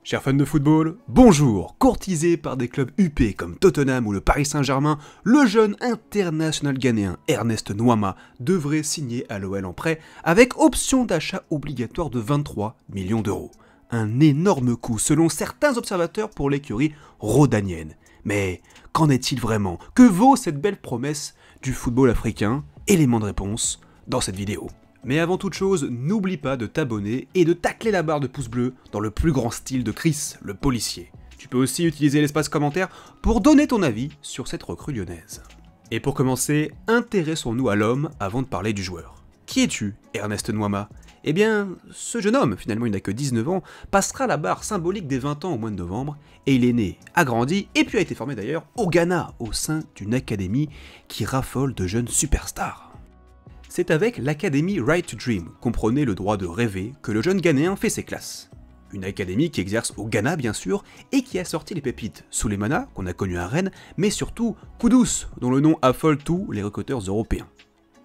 Chers fans de football, bonjour. Courtisé par des clubs huppés comme Tottenham ou le Paris Saint-Germain, le jeune international ghanéen Ernest Nuamah devrait signer à l'OL en prêt avec option d'achat obligatoire de 23 millions d'euros. Un énorme coup selon certains observateurs pour l'écurie rhodanienne. Mais qu'en est-il vraiment? Que vaut cette belle promesse du football africain? Élément de réponse dans cette vidéo. Mais avant toute chose, n'oublie pas de t'abonner et de tacler la barre de pouce bleu dans le plus grand style de Chris, le policier. Tu peux aussi utiliser l'espace commentaire pour donner ton avis sur cette recrue lyonnaise. Et pour commencer, intéressons-nous à l'homme avant de parler du joueur. Qui es-tu, Ernest Nuamah? Eh bien, ce jeune homme, finalement il n'a que 19 ans, passera la barre symbolique des 20 ans au mois de novembre, et il est né, a grandi, et puis a été formé d'ailleurs au Ghana, au sein d'une académie qui raffole de jeunes superstars. C'est avec l'académie Right to Dream, comprenez le droit de rêver, que le jeune Ghanéen fait ses classes. Une académie qui exerce au Ghana bien sûr, et qui a sorti les pépites Souleymana, qu'on a connu à Rennes, mais surtout Kudus, dont le nom affole tous les recruteurs européens.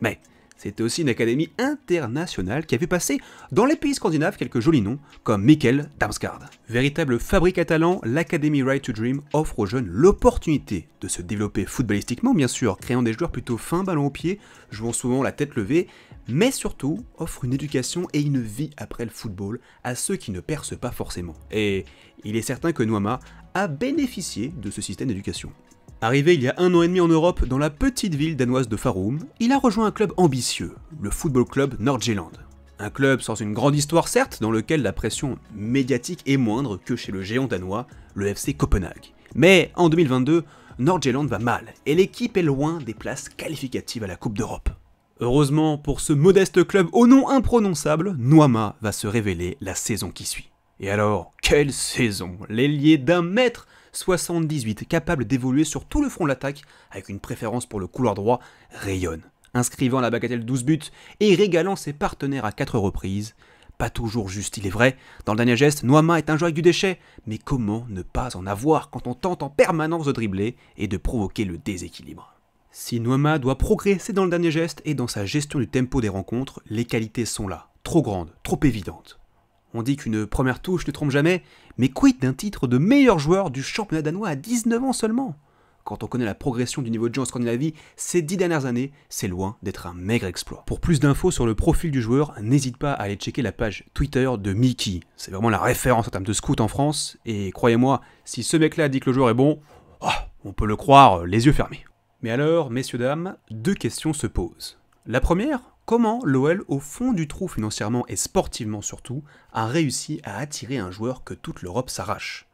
Mais c'était aussi une académie internationale qui a vu passer dans les pays scandinaves quelques jolis noms, comme Mikkel Damsgaard. Véritable fabrique à talent, l'académie Right to Dream offre aux jeunes l'opportunité de se développer footballistiquement bien sûr, créant des joueurs plutôt fins ballon au pied, jouant souvent la tête levée, mais surtout offre une éducation et une vie après le football à ceux qui ne percent pas forcément. Et il est certain que Nuamah a bénéficié de ce système d'éducation. Arrivé il y a 1 an et demi en Europe, dans la petite ville danoise de Farum, il a rejoint un club ambitieux, le Football Club Nordjylland. Un club sans une grande histoire certes, dans lequel la pression médiatique est moindre que chez le géant danois, le FC Copenhague. Mais en 2022, Nordjylland va mal, et l'équipe est loin des places qualificatives à la Coupe d'Europe. Heureusement pour ce modeste club au nom imprononçable, Nuamah va se révéler la saison qui suit. Et alors, quelle saison! L'ailier d'1m78 capable d'évoluer sur tout le front de l'attaque avec une préférence pour le couloir droit rayonne, inscrivant à la bagatelle 12 buts et régalant ses partenaires à 4 reprises. Pas toujours juste, il est vrai, dans le dernier geste, Nuamah est un joueur avec du déchet, mais comment ne pas en avoir quand on tente en permanence de dribbler et de provoquer le déséquilibre? Si Nuamah doit progresser dans le dernier geste et dans sa gestion du tempo des rencontres, les qualités sont là, trop grandes, trop évidentes. On dit qu'une première touche ne trompe jamais, mais quid d'un titre de meilleur joueur du championnat danois à 19 ans seulement? Quand on connaît la progression du niveau de jeu en Scandinavie, ces 10 dernières années, c'est loin d'être un maigre exploit. Pour plus d'infos sur le profil du joueur, n'hésite pas à aller checker la page Twitter de Mickey. C'est vraiment la référence en termes de scout en France, et croyez-moi, si ce mec-là dit que le joueur est bon, on peut le croire les yeux fermés. Mais alors, messieurs dames, 2 questions se posent. La première, comment l'OL, au fond du trou financièrement et sportivement surtout, a réussi à attirer un joueur que toute l'Europe s'arrache?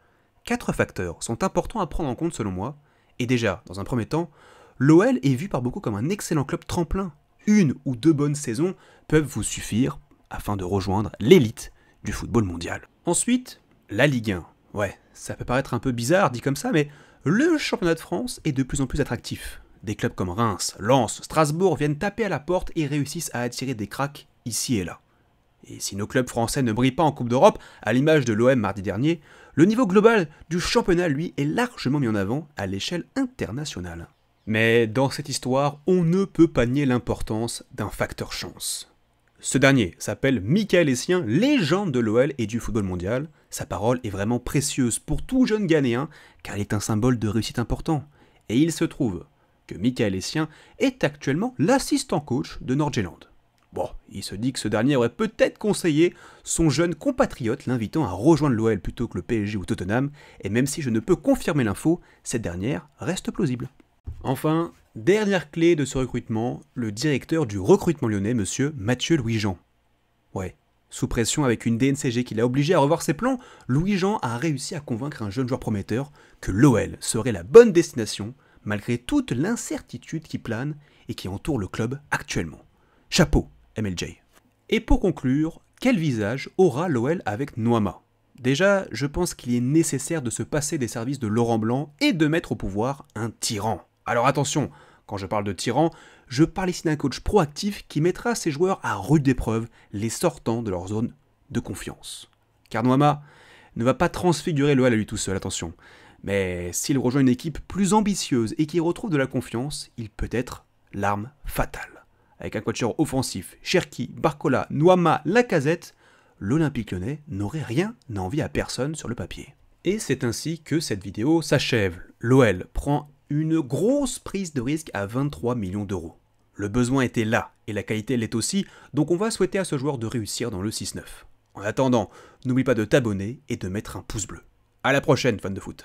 4 facteurs sont importants à prendre en compte selon moi, et déjà, dans un premier temps, l'OL est vu par beaucoup comme un excellent club tremplin. 1 ou 2 bonnes saisons peuvent vous suffire afin de rejoindre l'élite du football mondial. Ensuite, la Ligue 1. Ouais, ça peut paraître un peu bizarre dit comme ça, mais le championnat de France est de plus en plus attractif. Des clubs comme Reims, Lens, Strasbourg viennent taper à la porte et réussissent à attirer des cracks ici et là. Et si nos clubs français ne brillent pas en Coupe d'Europe, à l'image de l'OM mardi dernier, le niveau global du championnat, lui, est largement mis en avant à l'échelle internationale. Mais dans cette histoire, on ne peut pas nier l'importance d'un facteur chance. Ce dernier s'appelle Michaël Essien, légende de l'OL et du football mondial. Sa parole est vraiment précieuse pour tout jeune Ghanéen, car il est un symbole de réussite important. Et il se trouve que Michaël Essien est actuellement l'assistant coach de Nordjylland. Bon, il se dit que ce dernier aurait peut-être conseillé son jeune compatriote l'invitant à rejoindre l'OL plutôt que le PSG ou Tottenham, et même si je ne peux confirmer l'info, cette dernière reste plausible. Enfin, dernière clé de ce recrutement, le directeur du recrutement lyonnais, monsieur Mathieu Louis-Jean. Ouais, sous pression avec une DNCG qui l'a obligé à revoir ses plans, Louis-Jean a réussi à convaincre un jeune joueur prometteur que l'OL serait la bonne destination, malgré toute l'incertitude qui plane et qui entoure le club actuellement. Chapeau, MLJ. Et pour conclure, quel visage aura l'OL avec Nuamah? Déjà, je pense qu'il est nécessaire de se passer des services de Laurent Blanc et de mettre au pouvoir un tyran. Alors attention, quand je parle de tyran, je parle ici d'un coach proactif qui mettra ses joueurs à rude épreuve, les sortant de leur zone de confiance. Car Nuamah ne va pas transfigurer l'OL à lui tout seul, attention. Mais s'il rejoint une équipe plus ambitieuse et qui retrouve de la confiance, il peut être l'arme fatale. Avec un quatuor offensif, Cherki, Barcola, Nuamah, Lacazette, l'Olympique Lyonnais n'aurait rien à envier à personne sur le papier. Et c'est ainsi que cette vidéo s'achève. L'OL prend une grosse prise de risque à 23 millions d'euros. Le besoin était là, et la qualité l'est aussi, donc on va souhaiter à ce joueur de réussir dans le 6-9. En attendant, n'oublie pas de t'abonner et de mettre un pouce bleu. A la prochaine, fan de foot.